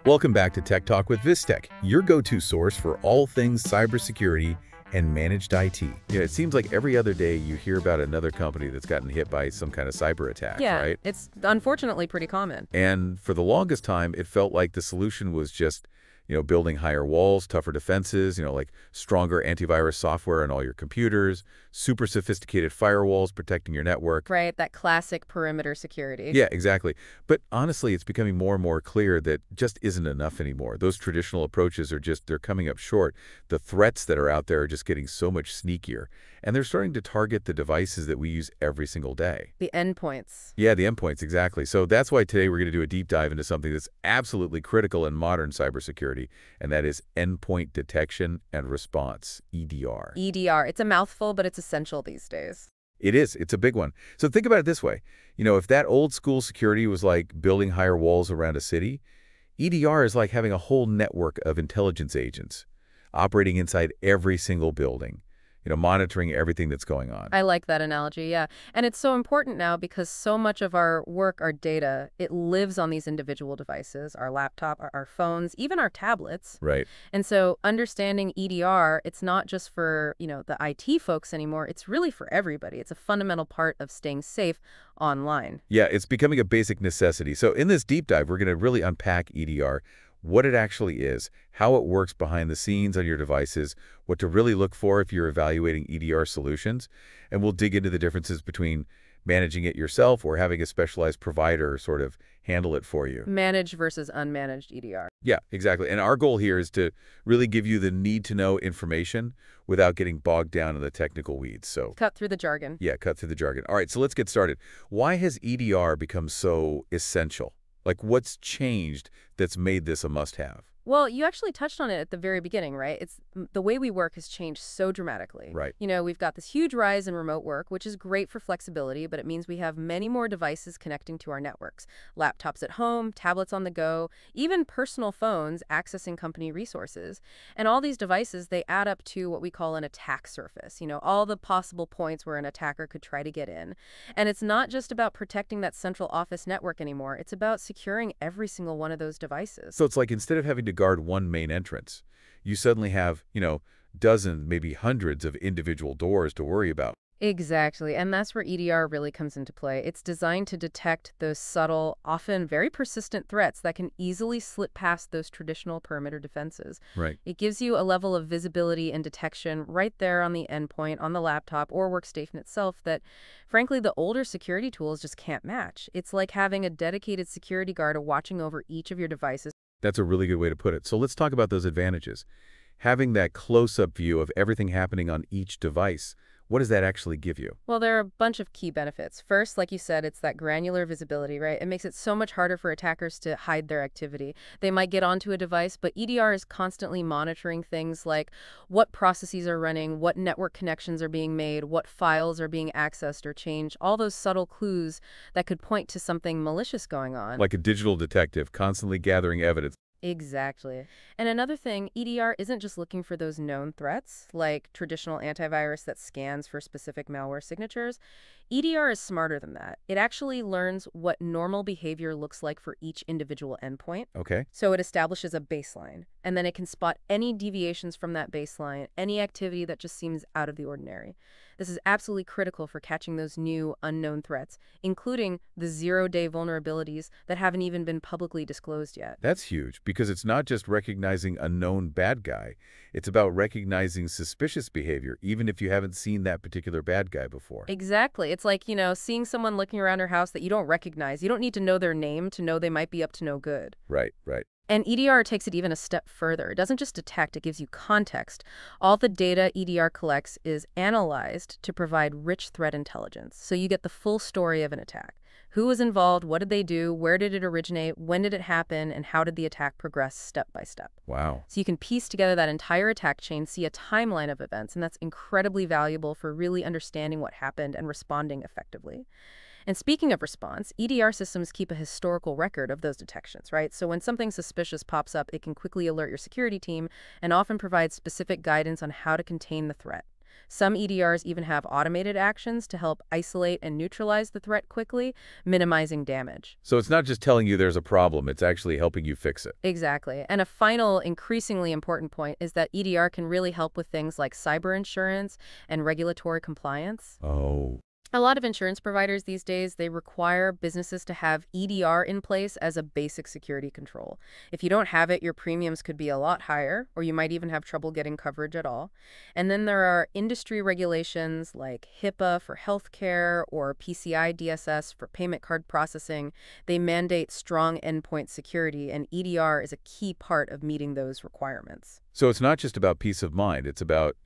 Welcome back to Tech Talk with VISTECH, your go-to source for all things cybersecurity and managed IT. It seems like every other day you hear about another company that's gotten hit by some kind of cyber attack, Yeah, right? it's unfortunately pretty common. And for the longest time, it felt like the solution was just, building higher walls, tougher defenses, like stronger antivirus software on all your computers, super sophisticated firewalls protecting your network. Right, that classic perimeter security. Yeah, exactly. But honestly, it's becoming more and more clear that just isn't enough anymore. Those traditional approaches they're coming up short. The threats that are out there are just getting so much sneakier. And they're starting to target the devices that we use every single day. The endpoints. Yeah, the endpoints, exactly. So that's why today we're going to do a deep dive into something that's absolutely critical in modern cybersecurity, and that is Endpoint Detection and Response, EDR. EDR. It's a mouthful, but it's essential these days. It is. It's a big one. So think about it this way. If that old school security was like building higher walls around a city, EDR is like having a whole network of intelligence agents operating inside every single building, monitoring everything that's going on. I like that analogy, yeah. And it's so important now because so much of our work, our data, it lives on these individual devices, our laptop, our phones, even our tablets. Right. And so understanding EDR, it's not just for, the IT folks anymore. It's really for everybody. It's a fundamental part of staying safe online. Yeah, it's becoming a basic necessity. So in this deep dive, we're going to really unpack EDR, what it actually is, how it works behind the scenes on your devices, what to really look for if you're evaluating EDR solutions, and we'll dig into the differences between managing it yourself or having a specialized provider sort of handle it for you. Managed versus unmanaged EDR. Yeah, exactly. And our goal here is to really give you the need-to-know information without getting bogged down in the technical weeds. So cut through the jargon. Yeah, cut through the jargon. All right, so let's get started. Why has EDR become so essential? Like, what's changed that's made this a must-have? Well, you actually touched on it at the very beginning, right? It's the way we work has changed so dramatically. Right. We've got this huge rise in remote work, which is great for flexibility, but it means we have many more devices connecting to our networks. Laptops at home, tablets on the go, even personal phones accessing company resources. And all these devices, they add up to what we call an attack surface, all the possible points where an attacker could try to get in. And it's not just about protecting that central office network anymore. It's about securing every single one of those devices. So it's like instead of having to guard one main entrance, you suddenly have, dozens, maybe hundreds of individual doors to worry about. Exactly, and that's where EDR really comes into play. It's designed to detect those subtle, often very persistent threats that can easily slip past those traditional perimeter defenses. Right. It gives you a level of visibility and detection right there on the endpoint, on the laptop, or workstation itself that, frankly, the older security tools just can't match. It's like having a dedicated security guard watching over each of your devices. That's a really good way to put it. So let's talk about those advantages. Having that close-up view of everything happening on each device, what does that actually give you? Well, there are a bunch of key benefits. First, like you said, it's that granular visibility, right? It makes it so much harder for attackers to hide their activity. They might get onto a device, but EDR is constantly monitoring things like what processes are running, what network connections are being made, what files are being accessed or changed, all those subtle clues that could point to something malicious going on. Like a digital detective constantly gathering evidence. Exactly. And another thing, EDR isn't just looking for those known threats, like traditional antivirus that scans for specific malware signatures. EDR is smarter than that. It actually learns what normal behavior looks like for each individual endpoint. Okay. So it establishes a baseline, and then it can spot any deviations from that baseline, any activity that just seems out of the ordinary. This is absolutely critical for catching those new unknown threats, including the zero-day vulnerabilities that haven't even been publicly disclosed yet. That's huge because it's not just recognizing a known bad guy. It's about recognizing suspicious behavior, even if you haven't seen that particular bad guy before. Exactly. It's like, seeing someone looking around your house that you don't recognize. You don't need to know their name to know they might be up to no good. Right, right. And EDR takes it even a step further. It doesn't just detect, it gives you context. All the data EDR collects is analyzed to provide rich threat intelligence. So you get the full story of an attack. Who was involved? What did they do? Where did it originate? When did it happen? And how did the attack progress step by step? Wow. So you can piece together that entire attack chain, see a timeline of events, and that's incredibly valuable for really understanding what happened and responding effectively. And speaking of response, EDR systems keep a historical record of those detections, right? So when something suspicious pops up, it can quickly alert your security team and often provide specific guidance on how to contain the threat. Some EDRs even have automated actions to help isolate and neutralize the threat quickly, minimizing damage. So it's not just telling you there's a problem, it's actually helping you fix it. Exactly. And a final, increasingly important point is that EDR can really help with things like cyber insurance and regulatory compliance. Oh, A lot of insurance providers these days, they require businesses to have EDR in place as a basic security control. If you don't have it, your premiums could be a lot higher, or you might even have trouble getting coverage at all. And then there are industry regulations like HIPAA for healthcare or PCI DSS for payment card processing. They mandate strong endpoint security, and EDR is a key part of meeting those requirements. so it's not just about peace of mind. It's about,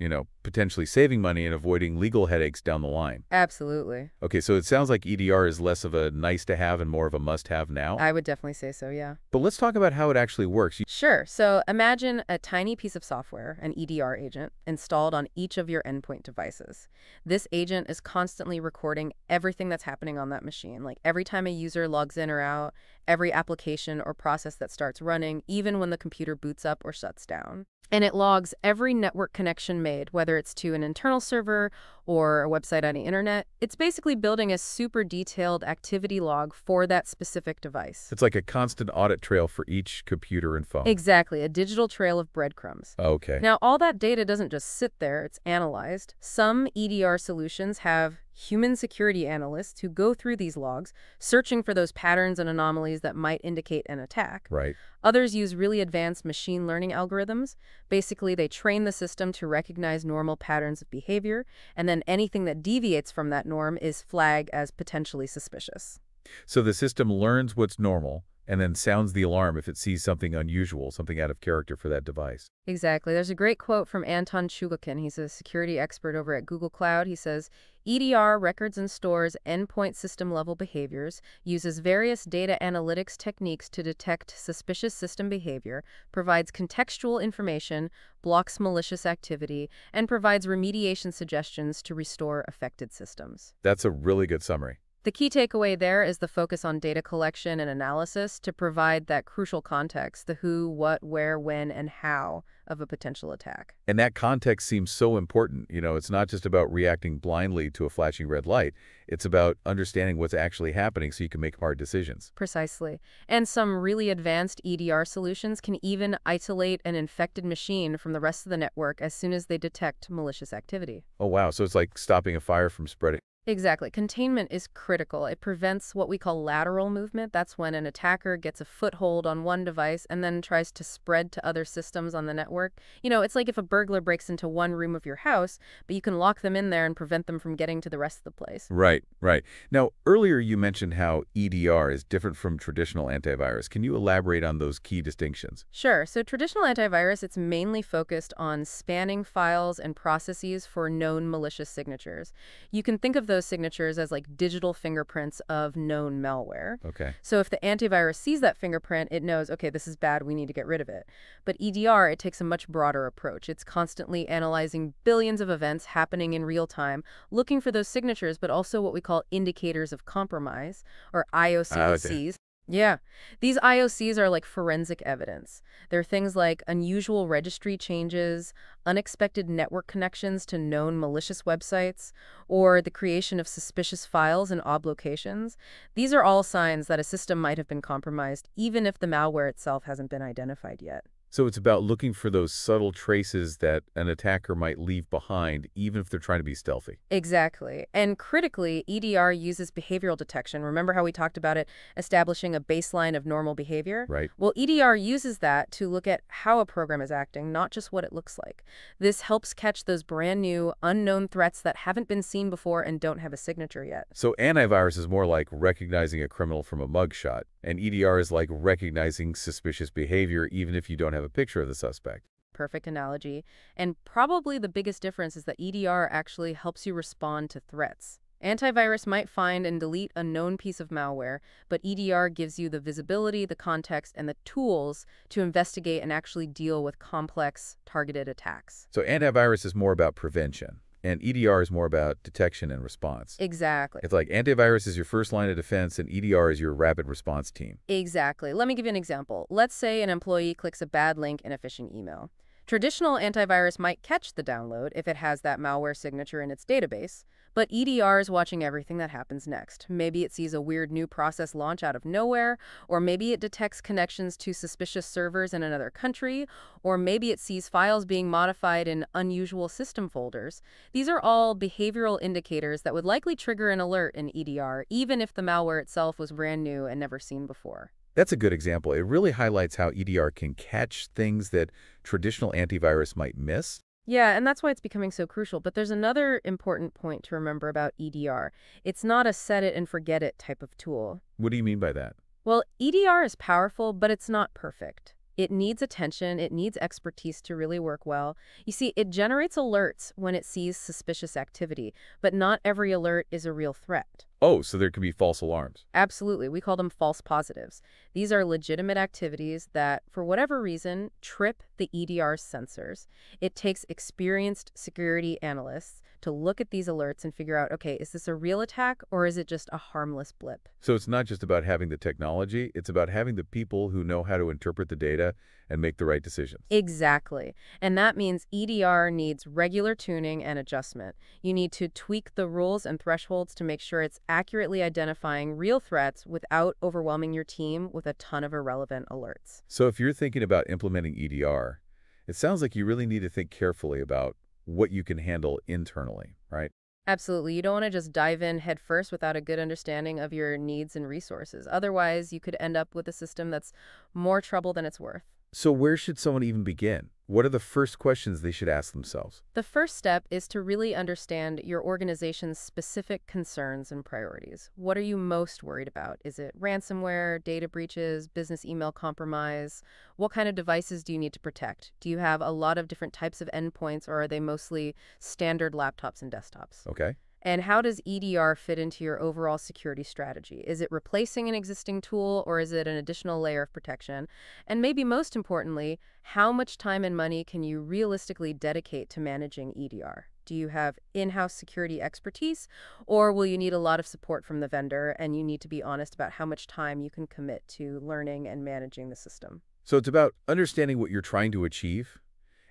potentially saving money and avoiding legal headaches down the line. Absolutely. Okay, so it sounds like EDR is less of a nice to have and more of a must have now. I would definitely say so, yeah. But let's talk about how it actually works. Sure. So imagine a tiny piece of software, an EDR agent, installed on each of your endpoint devices. This agent is constantly recording everything that's happening on that machine, like every time a user logs in or out, every application or process that starts running, even when the computer boots up or shuts down. And it logs every network connection made, whether it's to an internal server or a website on the internet. It's basically building a super detailed activity log for that specific device. It's like a constant audit trail for each computer and phone. Exactly, a digital trail of breadcrumbs. Okay. Now, all that data doesn't just sit there, it's analyzed. Some EDR solutions have human security analysts who go through these logs, searching for those patterns and anomalies that might indicate an attack. Right. Others use really advanced machine learning algorithms. Basically, they train the system to recognize normal patterns of behavior, and then anything that deviates from that norm is flagged as potentially suspicious. So the system learns what's normal and then sounds the alarm if it sees something unusual, something out of character for that device. Exactly. There's a great quote from Anton Chugakin. He's a security expert over at Google Cloud. He says, EDR records and stores endpoint system-level behaviors, uses various data analytics techniques to detect suspicious system behavior, provides contextual information, blocks malicious activity, and provides remediation suggestions to restore affected systems. That's a really good summary. The key takeaway there is the focus on data collection and analysis to provide that crucial context, the who, what, where, when, and how of a potential attack. And that context seems so important. It's not just about reacting blindly to a flashing red light. It's about understanding what's actually happening so you can make hard decisions. Precisely. And some really advanced EDR solutions can even isolate an infected machine from the rest of the network as soon as they detect malicious activity. Oh, wow. So it's like stopping a fire from spreading. Exactly. Containment is critical. It prevents what we call lateral movement. That's when an attacker gets a foothold on one device and then tries to spread to other systems on the network. It's like if a burglar breaks into one room of your house, but you can lock them in there and prevent them from getting to the rest of the place. Right, right. Now, earlier you mentioned how EDR is different from traditional antivirus. Can you elaborate on those key distinctions? Sure. So traditional antivirus, it's mainly focused on spanning files and processes for known malicious signatures. You can think of those signatures as like digital fingerprints of known malware. Okay. So if the antivirus sees that fingerprint, it knows, okay, this is bad, we need to get rid of it. But EDR, it takes a much broader approach. It's constantly analyzing billions of events happening in real time, looking for those signatures, but also what we call indicators of compromise, or IOCs. Yeah. These IOCs are like forensic evidence. They're things like unusual registry changes, unexpected network connections to known malicious websites, or the creation of suspicious files in odd locations. These are all signs that a system might have been compromised, even if the malware itself hasn't been identified yet. So it's about looking for those subtle traces that an attacker might leave behind, even if they're trying to be stealthy. Exactly. And critically, EDR uses behavioral detection. Remember how we talked about it establishing a baseline of normal behavior? Right. Well, EDR uses that to look at how a program is acting, not just what it looks like. This helps catch those brand new, unknown threats that haven't been seen before and don't have a signature yet. So antivirus is more like recognizing a criminal from a mugshot, and EDR is like recognizing suspicious behavior even if you don't have a picture of the suspect. Perfect analogy. And probably the biggest difference is that EDR actually helps you respond to threats. Antivirus might find and delete a known piece of malware, but EDR gives you the visibility, the context, and the tools to investigate and actually deal with complex, targeted attacks. So antivirus is more about prevention, and EDR is more about detection and response. Exactly. It's like antivirus is your first line of defense and EDR is your rapid response team. Exactly. Let me give you an example. Let's say an employee clicks a bad link in a phishing email. Traditional antivirus might catch the download if it has that malware signature in its database, but EDR is watching everything that happens next. Maybe it sees a weird new process launch out of nowhere, or maybe it detects connections to suspicious servers in another country, or maybe it sees files being modified in unusual system folders. These are all behavioral indicators that would likely trigger an alert in EDR, even if the malware itself was brand new and never seen before. That's a good example. It really highlights how EDR can catch things that traditional antivirus might miss. Yeah, and that's why it's becoming so crucial. But there's another important point to remember about EDR. It's not a set it and forget it type of tool. What do you mean by that? Well, EDR is powerful, but it's not perfect. It needs attention, it needs expertise to really work well. You see, it generates alerts when it sees suspicious activity, but not every alert is a real threat. Oh, so there could be false alarms. Absolutely. We call them false positives. These are legitimate activities that, for whatever reason, trip the EDR sensors. It takes experienced security analysts to look at these alerts and figure out, okay, is this a real attack or is it just a harmless blip? So it's not just about having the technology, it's about having the people who know how to interpret the data and make the right decisions. Exactly. And that means EDR needs regular tuning and adjustment. You need to tweak the rules and thresholds to make sure it's accurately identifying real threats without overwhelming your team with a ton of irrelevant alerts. So if you're thinking about implementing EDR, it sounds like you really need to think carefully about what you can handle internally, right? Absolutely. You don't want to just dive in head first without a good understanding of your needs and resources. Otherwise, you could end up with a system that's more trouble than it's worth. So where should someone even begin? What are the first questions they should ask themselves? The first step is to really understand your organization's specific concerns and priorities. What are you most worried about? Is it ransomware, data breaches, business email compromise? What kind of devices do you need to protect? Do you have a lot of different types of endpoints, or are they mostly standard laptops and desktops? Okay. And how does EDR fit into your overall security strategy? Is it replacing an existing tool, or is it an additional layer of protection? And maybe most importantly, how much time and money can you realistically dedicate to managing EDR? Do you have in-house security expertise, or will you need a lot of support from the vendor and you need to be honest about how much time you can commit to learning and managing the system? So it's about understanding what you're trying to achieve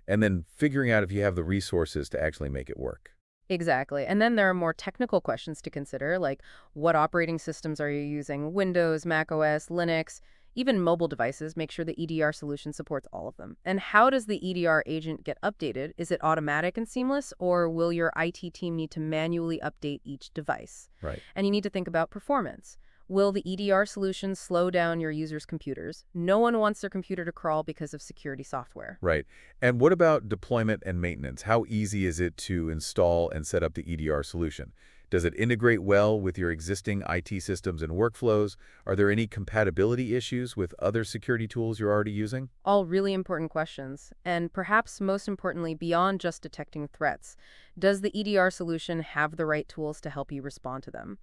and then figuring out if you have the resources to actually make it work. Exactly. And then there are more technical questions to consider, like what operating systems are you using? Windows, Mac OS, Linux, even mobile devices. Make sure the EDR solution supports all of them. And how does the EDR agent get updated? Is it automatic and seamless, or will your IT team need to manually update each device? Right. And you need to think about performance. Will the EDR solution slow down your users' computers? No one wants their computer to crawl because of security software. Right. And what about deployment and maintenance? How easy is it to install and set up the EDR solution? Does it integrate well with your existing IT systems and workflows? Are there any compatibility issues with other security tools you're already using? All really important questions. And perhaps most importantly, beyond just detecting threats, does the EDR solution have the right tools to help you respond to them?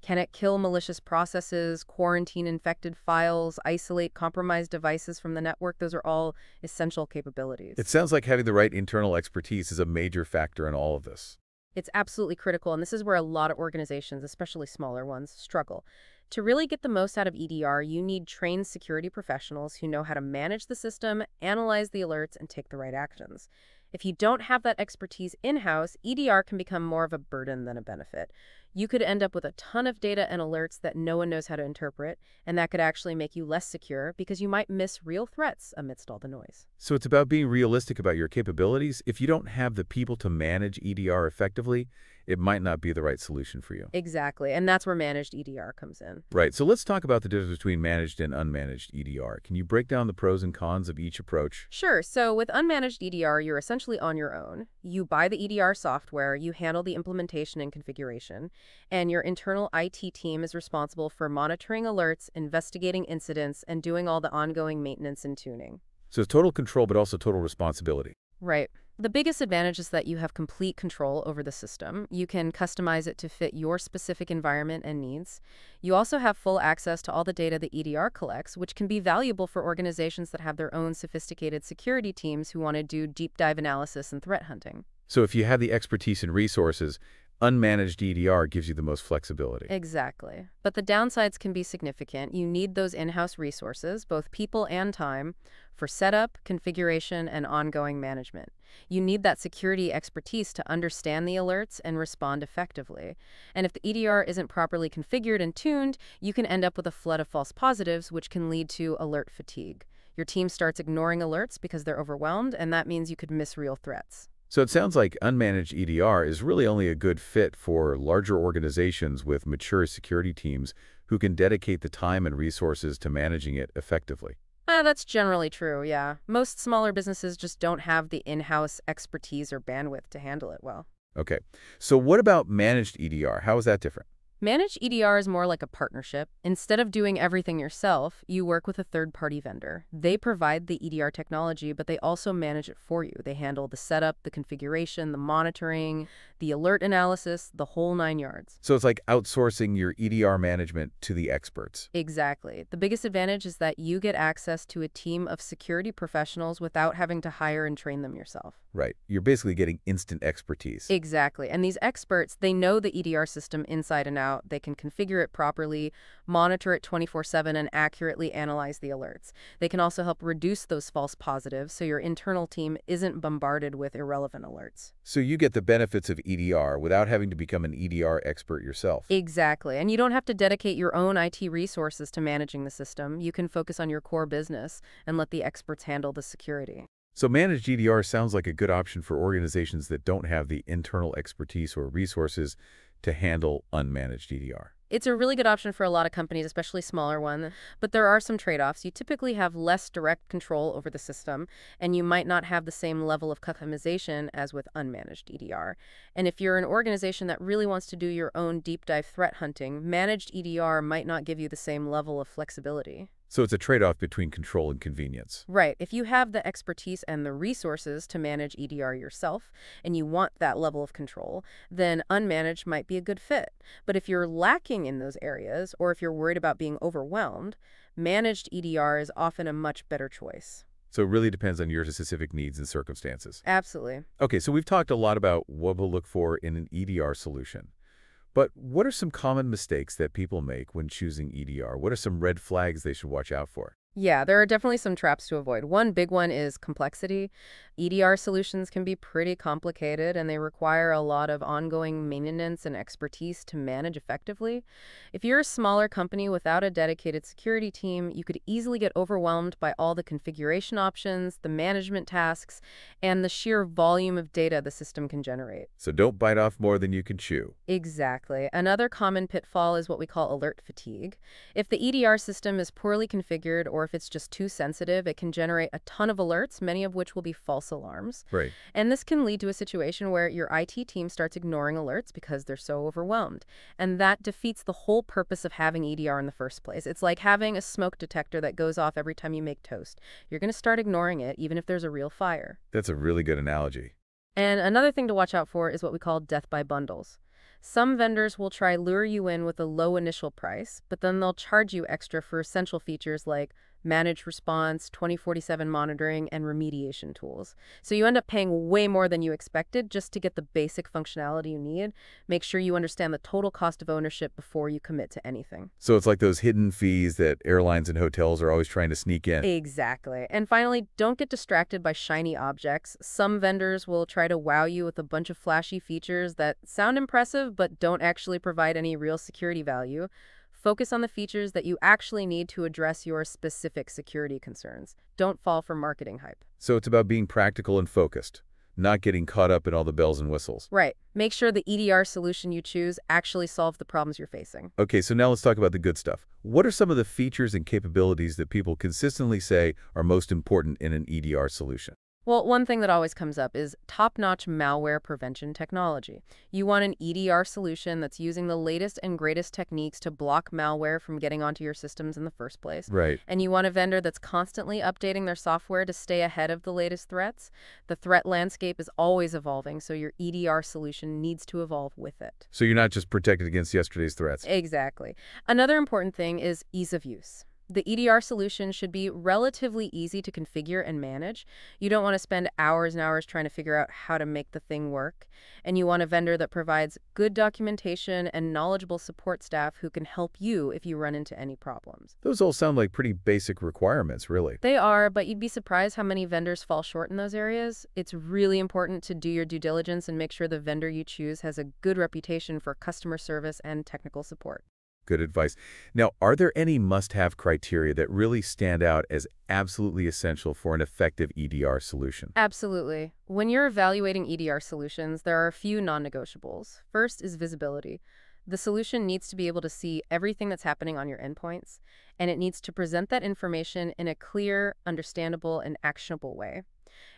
Can it kill malicious processes, quarantine infected files, isolate compromised devices from the network? Those are all essential capabilities. It sounds like having the right internal expertise is a major factor in all of this. It's absolutely critical, and this is where a lot of organizations, especially smaller ones, struggle. To really get the most out of EDR, you need trained security professionals who know how to manage the system, analyze the alerts, and take the right actions. If you don't have that expertise in-house, EDR can become more of a burden than a benefit. You could end up with a ton of data and alerts that no one knows how to interpret, and that could actually make you less secure because you might miss real threats amidst all the noise. So it's about being realistic about your capabilities. If you don't have the people to manage EDR effectively, it might not be the right solution for you. Exactly, and that's where managed EDR comes in. Right. So let's talk about the difference between managed and unmanaged EDR. Can you break down the pros and cons of each approach? Sure. So with unmanaged EDR, you're essentially on your own. You buy the EDR software, you handle the implementation and configuration, and your internal IT team is responsible for monitoring alerts, investigating incidents, and doing all the ongoing maintenance and tuning. So it's total control, but also total responsibility. Right. The biggest advantage is that you have complete control over the system. You can customize it to fit your specific environment and needs. You also have full access to all the data the EDR collects, which can be valuable for organizations that have their own sophisticated security teams who want to do deep dive analysis and threat hunting. So if you have the expertise and resources, Unmanaged EDR gives you the most flexibility. Exactly. But the downsides can be significant. You need those in-house resources, both people and time, for setup, configuration, and ongoing management. You need that security expertise to understand the alerts and respond effectively. And if the EDR isn't properly configured and tuned, you can end up with a flood of false positives, which can lead to alert fatigue. Your team starts ignoring alerts because they're overwhelmed, and that means you could miss real threats. So it sounds like unmanaged EDR is really only a good fit for larger organizations with mature security teams who can dedicate the time and resources to managing it effectively. That's generally true, yeah. Most smaller businesses just don't have the in-house expertise or bandwidth to handle it well. Okay. So what about managed EDR? How is that different? Managed EDR is more like a partnership. Instead of doing everything yourself, you work with a third-party vendor. They provide the EDR technology, but they also manage it for you. They handle the setup, the configuration, the monitoring, the alert analysis, the whole 9 yards. So it's like outsourcing your EDR management to the experts. Exactly. The biggest advantage is that you get access to a team of security professionals without having to hire and train them yourself. Right. You're basically getting instant expertise. Exactly. And these experts, they know the EDR system inside and out. They can configure it properly, monitor it 24/7, and accurately analyze the alerts. They can also help reduce those false positives so your internal team isn't bombarded with irrelevant alerts. So you get the benefits of EDR without having to become an EDR expert yourself. Exactly. And you don't have to dedicate your own IT resources to managing the system. You can focus on your core business and let the experts handle the security. So managed EDR sounds like a good option for organizations that don't have the internal expertise or resources to handle unmanaged EDR. It's a really good option for a lot of companies, especially smaller ones, but there are some trade-offs. You typically have less direct control over the system, and you might not have the same level of customization as with unmanaged EDR. And if you're an organization that really wants to do your own deep dive threat hunting, managed EDR might not give you the same level of flexibility. So it's a trade-off between control and convenience. Right. If you have the expertise and the resources to manage EDR yourself, and you want that level of control, then unmanaged might be a good fit. But if you're lacking in those areas, or if you're worried about being overwhelmed, managed EDR is often a much better choice. So it really depends on your specific needs and circumstances. Absolutely. Okay, so we've talked a lot about what we'll look for in an EDR solution. But what are some common mistakes that people make when choosing EDR? What are some red flags they should watch out for? Yeah, there are definitely some traps to avoid. One big one is complexity. EDR solutions can be pretty complicated, and they require a lot of ongoing maintenance and expertise to manage effectively. If you're a smaller company without a dedicated security team, you could easily get overwhelmed by all the configuration options, the management tasks, and the sheer volume of data the system can generate. So don't bite off more than you can chew. Exactly. Another common pitfall is what we call alert fatigue. If the EDR system is poorly configured or if it's just too sensitive, it can generate a ton of alerts, many of which will be false alarms. Right. And this can lead to a situation where your IT team starts ignoring alerts because they're so overwhelmed. And that defeats the whole purpose of having EDR in the first place. It's like having a smoke detector that goes off every time you make toast. You're going to start ignoring it, even if there's a real fire. That's a really good analogy. And another thing to watch out for is what we call death by bundles. Some vendors will try lure you in with a low initial price, but then they'll charge you extra for essential features like managed response, 20/47 monitoring, and remediation tools. So you end up paying way more than you expected just to get the basic functionality you need. Make sure you understand the total cost of ownership before you commit to anything. So it's like those hidden fees that airlines and hotels are always trying to sneak in. Exactly. And finally, don't get distracted by shiny objects. Some vendors will try to wow you with a bunch of flashy features that sound impressive but don't actually provide any real security value. Focus on the features that you actually need to address your specific security concerns. Don't fall for marketing hype. So it's about being practical and focused, not getting caught up in all the bells and whistles. Right. Make sure the EDR solution you choose actually solves the problems you're facing. Okay, so now let's talk about the good stuff. What are some of the features and capabilities that people consistently say are most important in an EDR solution? Well, one thing that always comes up is top-notch malware prevention technology. You want an EDR solution that's using the latest and greatest techniques to block malware from getting onto your systems in the first place. Right. And you want a vendor that's constantly updating their software to stay ahead of the latest threats. The threat landscape is always evolving, so your EDR solution needs to evolve with it. So you're not just protected against yesterday's threats. Exactly. Another important thing is ease of use. The EDR solution should be relatively easy to configure and manage. You don't want to spend hours and hours trying to figure out how to make the thing work. And you want a vendor that provides good documentation and knowledgeable support staff who can help you if you run into any problems. Those all sound like pretty basic requirements, really. They are, but you'd be surprised how many vendors fall short in those areas. It's really important to do your due diligence and make sure the vendor you choose has a good reputation for customer service and technical support. Good advice. Now, are there any must-have criteria that really stand out as absolutely essential for an effective EDR solution? Absolutely. When you're evaluating EDR solutions, there are a few non-negotiables. First is visibility. The solution needs to be able to see everything that's happening on your endpoints, and it needs to present that information in a clear, understandable, and actionable way.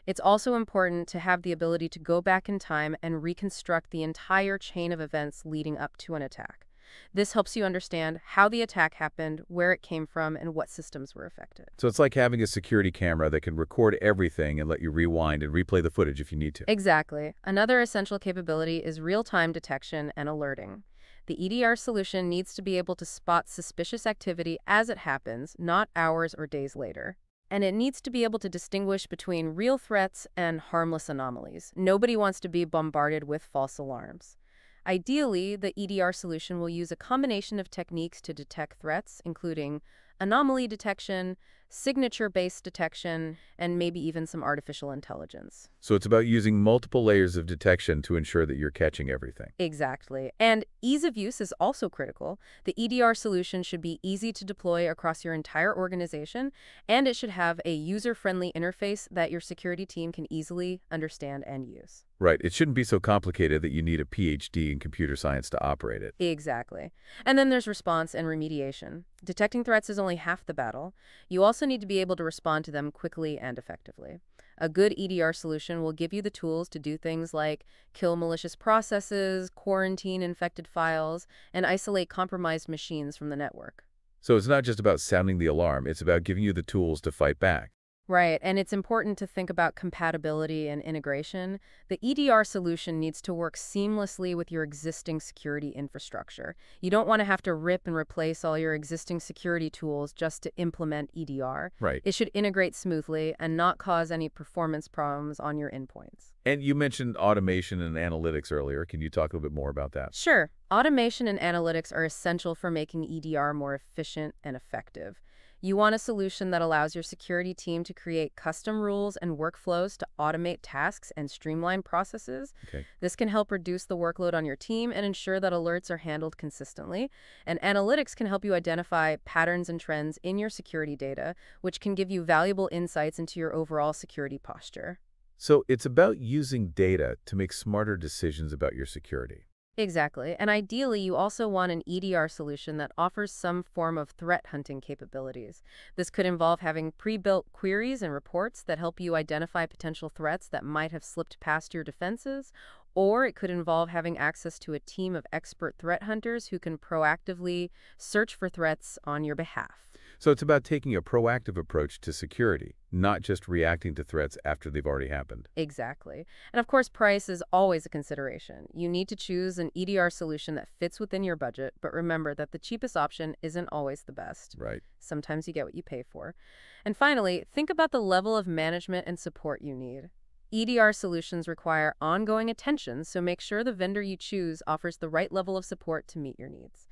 It's also important to have the ability to go back in time and reconstruct the entire chain of events leading up to an attack. This helps you understand how the attack happened, where it came from, and what systems were affected. So it's like having a security camera that can record everything and let you rewind and replay the footage if you need to. Exactly. Another essential capability is real-time detection and alerting. The EDR solution needs to be able to spot suspicious activity as it happens, not hours or days later. And it needs to be able to distinguish between real threats and harmless anomalies. Nobody wants to be bombarded with false alarms. Ideally, the EDR solution will use a combination of techniques to detect threats, including anomaly detection, signature-based detection, and maybe even some artificial intelligence. So it's about using multiple layers of detection to ensure that you're catching everything. Exactly. And ease of use is also critical. The EDR solution should be easy to deploy across your entire organization, and it should have a user-friendly interface that your security team can easily understand and use. Right. It shouldn't be so complicated that you need a PhD in computer science to operate it. Exactly. And then there's response and remediation. Detecting threats is only half the battle. You also need to be able to respond to them quickly and effectively. A good EDR solution will give you the tools to do things like kill malicious processes, quarantine infected files, and isolate compromised machines from the network. So it's not just about sounding the alarm, it's about giving you the tools to fight back. Right, and it's important to think about compatibility and integration. The EDR solution needs to work seamlessly with your existing security infrastructure. You don't want to have to rip and replace all your existing security tools just to implement EDR. Right. It should integrate smoothly and not cause any performance problems on your endpoints. And you mentioned automation and analytics earlier. Can you talk a little bit more about that? Sure, automation and analytics are essential for making EDR more efficient and effective. You want a solution that allows your security team to create custom rules and workflows to automate tasks and streamline processes. Okay. This can help reduce the workload on your team and ensure that alerts are handled consistently. And analytics can help you identify patterns and trends in your security data, which can give you valuable insights into your overall security posture. So it's about using data to make smarter decisions about your security. Exactly. And ideally, you also want an EDR solution that offers some form of threat hunting capabilities. This could involve having pre-built queries and reports that help you identify potential threats that might have slipped past your defenses, or it could involve having access to a team of expert threat hunters who can proactively search for threats on your behalf. So it's about taking a proactive approach to security, not just reacting to threats after they've already happened. Exactly. And of course, price is always a consideration. You need to choose an EDR solution that fits within your budget, but remember that the cheapest option isn't always the best. Right. Sometimes you get what you pay for. And finally, think about the level of management and support you need. EDR solutions require ongoing attention, so make sure the vendor you choose offers the right level of support to meet your needs.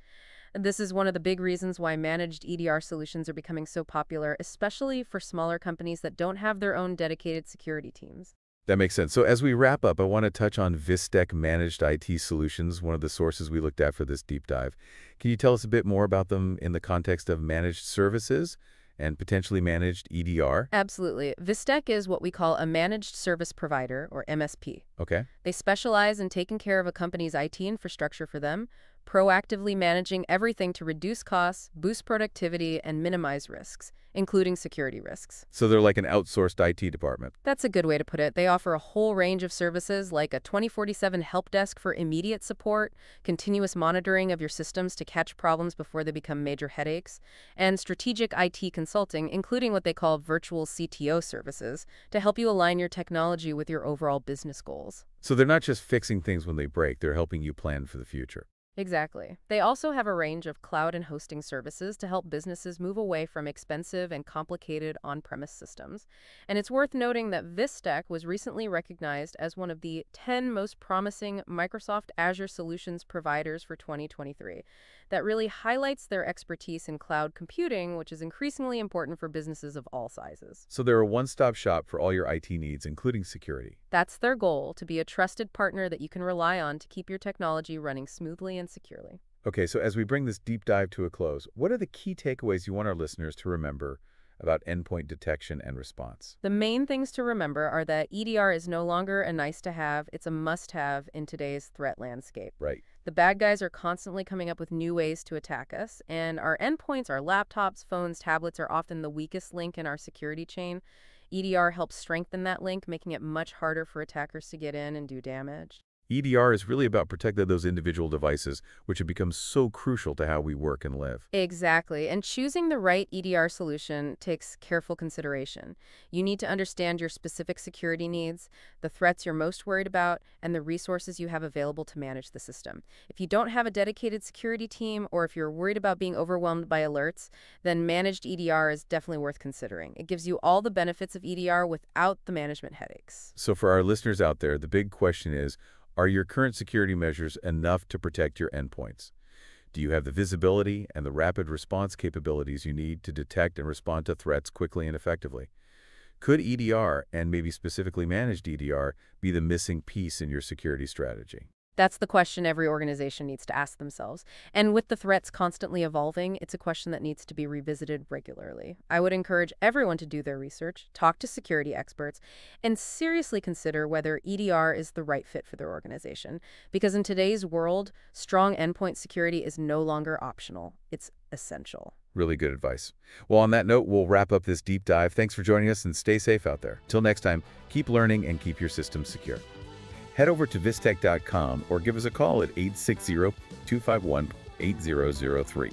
This is one of the big reasons why managed EDR solutions are becoming so popular, especially for smaller companies that don't have their own dedicated security teams. That makes sense. So as we wrap up, I want to touch on VISTECH Managed IT Solutions, one of the sources we looked at for this deep dive. Can you tell us a bit more about them in the context of managed services and potentially managed EDR? Absolutely. VISTECH is what we call a managed service provider, or MSP. Okay. They specialize in taking care of a company's IT infrastructure for them, proactively managing everything to reduce costs, boost productivity, and minimize risks, including security risks. So they're like an outsourced IT department. That's a good way to put it. They offer a whole range of services like a 24/7 help desk for immediate support, continuous monitoring of your systems to catch problems before they become major headaches, and strategic IT consulting, including what they call virtual CTO services, to help you align your technology with your overall business goals. So they're not just fixing things when they break, they're helping you plan for the future. Exactly. They also have a range of cloud and hosting services to help businesses move away from expensive and complicated on-premise systems. And it's worth noting that VISTECH was recently recognized as one of the 10 most promising Microsoft Azure solutions providers for 2023. That really highlights their expertise in cloud computing, which is increasingly important for businesses of all sizes. So they're a one-stop shop for all your IT needs, including security. That's their goal, to be a trusted partner that you can rely on to keep your technology running smoothly and securely. Okay, so as we bring this deep dive to a close, what are the key takeaways you want our listeners to remember about endpoint detection and response? The main things to remember are that EDR is no longer a nice to have, it's a must have in today's threat landscape. Right. The bad guys are constantly coming up with new ways to attack us, and our endpoints, our laptops, phones, tablets are often the weakest link in our security chain. EDR helps strengthen that link, making it much harder for attackers to get in and do damage. EDR is really about protecting those individual devices, which have become so crucial to how we work and live. Exactly. And choosing the right EDR solution takes careful consideration. You need to understand your specific security needs, the threats you're most worried about, and the resources you have available to manage the system. If you don't have a dedicated security team, or if you're worried about being overwhelmed by alerts, then managed EDR is definitely worth considering. It gives you all the benefits of EDR without the management headaches. So for our listeners out there, the big question is, are your current security measures enough to protect your endpoints? Do you have the visibility and the rapid response capabilities you need to detect and respond to threats quickly and effectively? Could EDR, and maybe specifically managed EDR, be the missing piece in your security strategy? That's the question every organization needs to ask themselves. And with the threats constantly evolving, it's a question that needs to be revisited regularly. I would encourage everyone to do their research, talk to security experts, and seriously consider whether EDR is the right fit for their organization. Because in today's world, strong endpoint security is no longer optional. It's essential. Really good advice. Well, on that note, we'll wrap up this deep dive. Thanks for joining us and stay safe out there. Till next time, keep learning and keep your systems secure. Head over to vistech.com or give us a call at 860-251-8003.